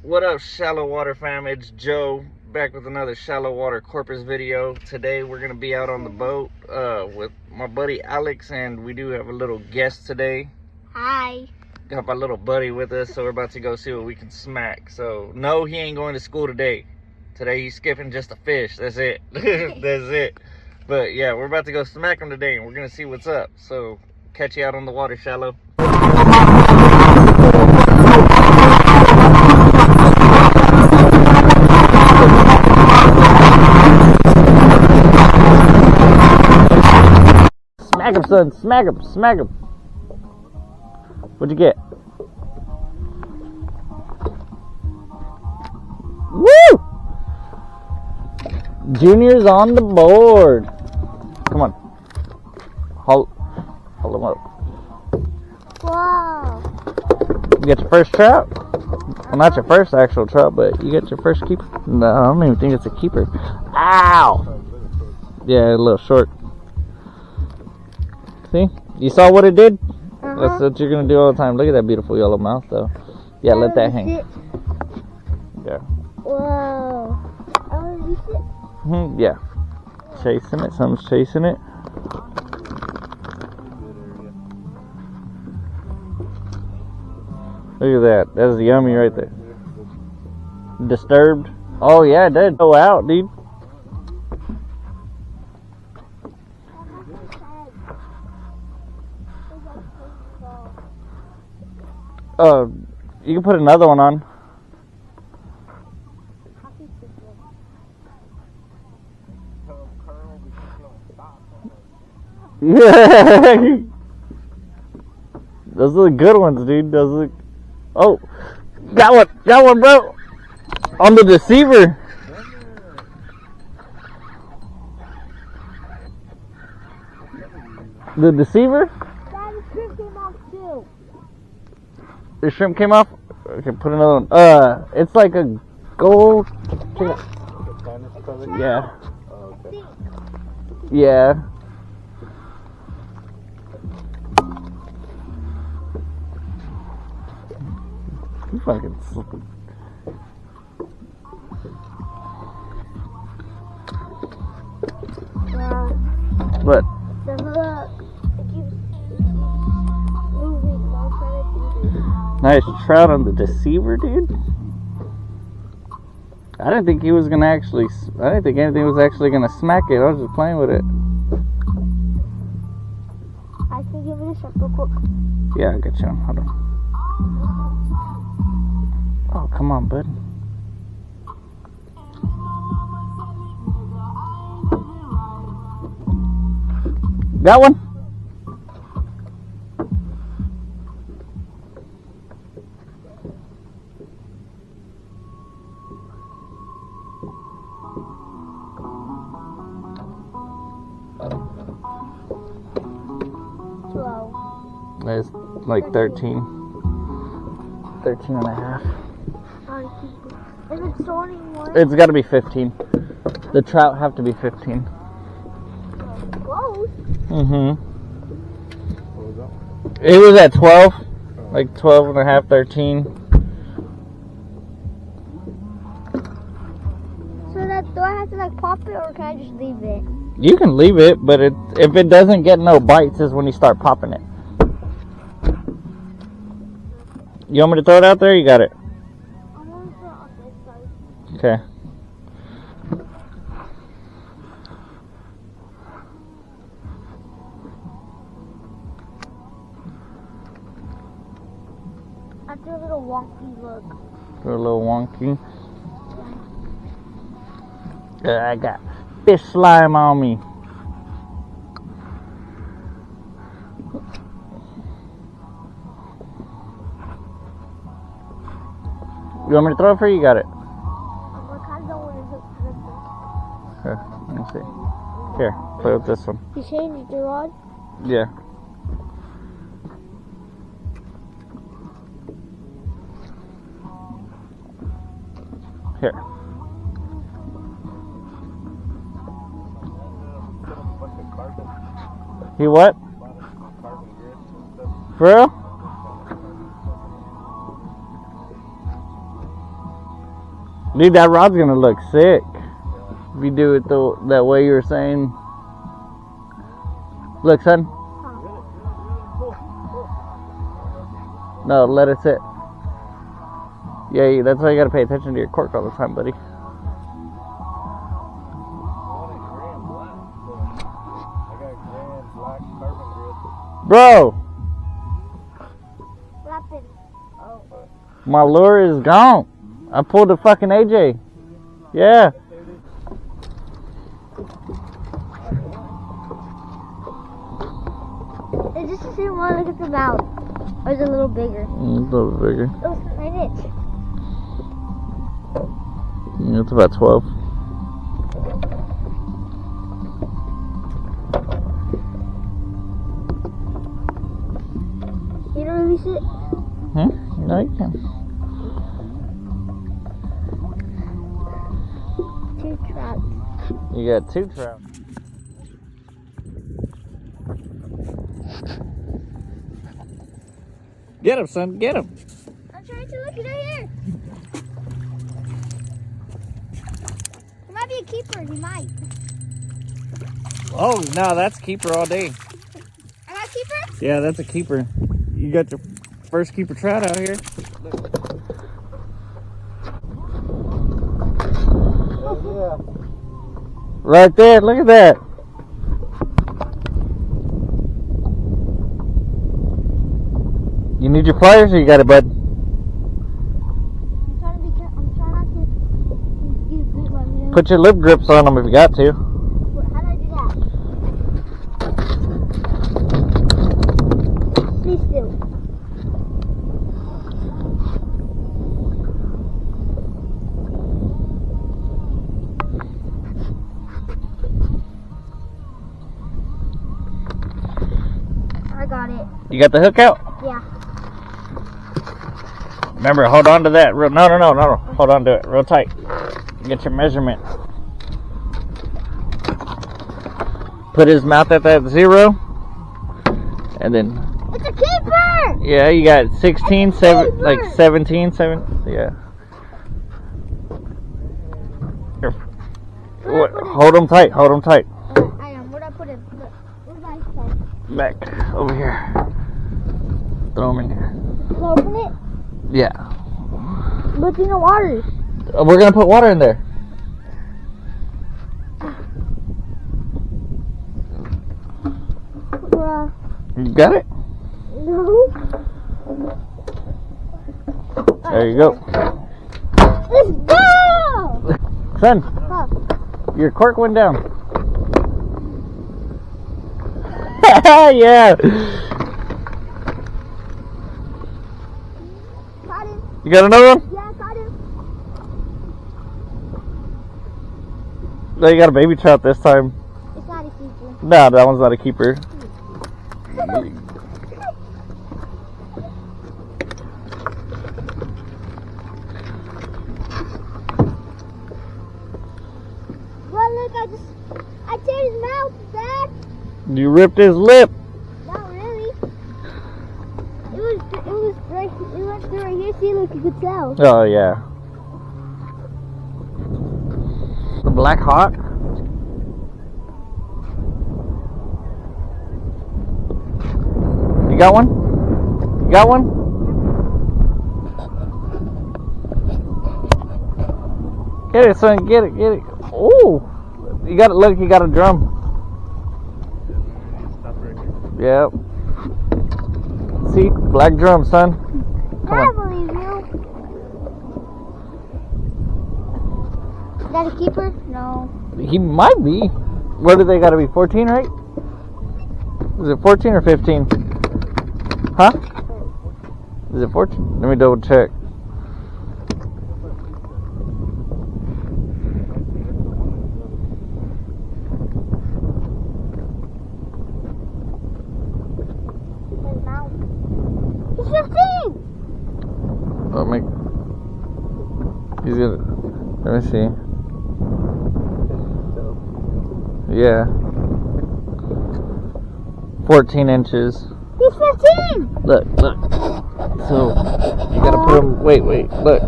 What up, Shallow Water fam? It's Joe back with another Shallow Water Corpus video. Today we're gonna be out on the boat with my buddy Alex, and we do have a little guest today. Hi. Got my little buddy with us, so we're about to go see what we can smack. So no, he ain't going to school today. Today he's skipping just a fish. That's it. That's it. But yeah, we're about to go smack him today, and we're gonna see what's up. So catch you out on the water, Shallow. Smack him, son. Smack him. Smack him. What'd you get? Woo! Junior's on the board. Come on. Hold him up. Wow. You got your first trout? Well, not your first actual trout, but you got your first keeper. No, I don't even think it's a keeper. Ow! Yeah, a little short. See? You saw what it did? That's what you're going to do all the time. Look at that beautiful yellow mouth, though. Yeah, let that hang. Yeah. Whoa. Yeah. Chasing it. Something's chasing it. Look at that. That's yummy right there. Disturbed. Oh, yeah, it did go out, dude. You can put another one on. Yeah. Those are the good ones, dude. Those are... Oh, got one, bro. On the deceiver. The deceiver? The shrimp came off too. The shrimp came off? Okay, put another one. It's like a gold. Yeah. Yeah. You fucking stupid. What? Nice trout on the deceiver, dude. I didn't think he was gonna actually. I didn't think anything was actually gonna smack it. I was just playing with it. I can give it a shot real quick. Yeah, I got you. Hold on. Oh, come on, bud. Got one? It's like 13 and a half. If it's only one, It's got to be 15. The trout have to be 15. close. It was at 12, like 12 and a half, 13. So do I have to like pop it, or can I just leave it? You can leave it, but if it doesn't get no bites is when you start popping it. You want me to throw it out there? You got it. I want to throw it on this side. Okay. I do a little wonky look. A little wonky. I got fish slime on me. You want me to throw it for you? You got it. I kind of don't want to hook this. Here, let me see. Here, play with this one. You changed the rod? Yeah. Here. He what? For real? Dude, that rod's gonna look sick. If you do it that way you were saying. Look, son. No, let it sit. Yeah, that's why you gotta pay attention to your cork all the time, buddy. Bro! What happened? Oh. My lure is gone. I pulled the fucking AJ. Yeah. Is this the same one? Look at the mouth. Or is it a little bigger? A little bigger. Oh, it's 9 inch. It's about 12. You don't release it? No, you can. 2 trouts. You got 2 trout. Get him, son. Get him. I'm trying to look it right here. He might be a keeper. He might. Oh, no, that's keeper all day. I got a keeper? Yeah, that's a keeper. You got your first keeper trout out here. Oh, Right there, look at that. You need your pliers or you got it, bud? I'm trying to be careful. I'm trying not to use boot my hand. Put your lip grips on them if you got to. How do I do that? Please do. I got it. You got the hook out? Yeah. Remember, hold on to that. No. Hold on to it real tight. Get your measurement. Put his mouth at that 0. And then... It's a keeper! Yeah, you got 16, 7, like 17, 7. Yeah. Here. Hold them tight. Hold them tight. I am. Where'd I put it? Look. Where's my phone? Back. Over here. Throw them in here. Can I open it? Yeah. But in the water. We're going to put water in there. You got it? No. There you go. Let's go! Son, Huh. your cork went down. Yeah. Caught him. You got another one? Yeah, I caught him. No, you got a baby trout this time. It's not a keeper. No, that one's not a keeper. Well, look, I teared his mouth, Dad. You ripped his lip. Not really. It was right. It went through right here. See, look, you could tell. Oh, yeah. The Black Hawk. You got one? You got one? Get it, son. Get it. Get it. Oh, you got it. Look, you got a drum. Yep. See, black drum, son. Come I on. believe you. Is that a keeper? No. He might be. What do they got to be? 14, right? Is it 14 or 15? Huh? Is it 14? Let me double check. His mouth. He's 15. Let me. He's gonna. Let me see. Yeah. 14 inches. He's 15. Look. So, you gotta put him. Wait. Look.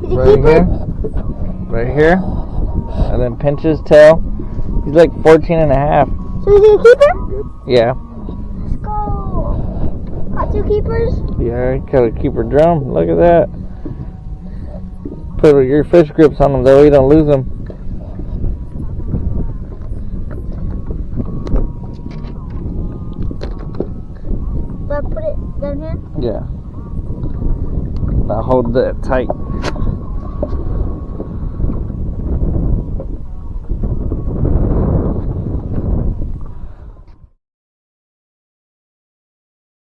He's a Right keeper. here. right here. And then pinch his tail. He's like 14 and a half. So is he a keeper? Yeah. Let's go. Got 2 keepers? Yeah, you got a keeper drum. Look at that. Put your fish grips on them though, you don't lose them. Do I put it down here? Yeah. Now hold that tight.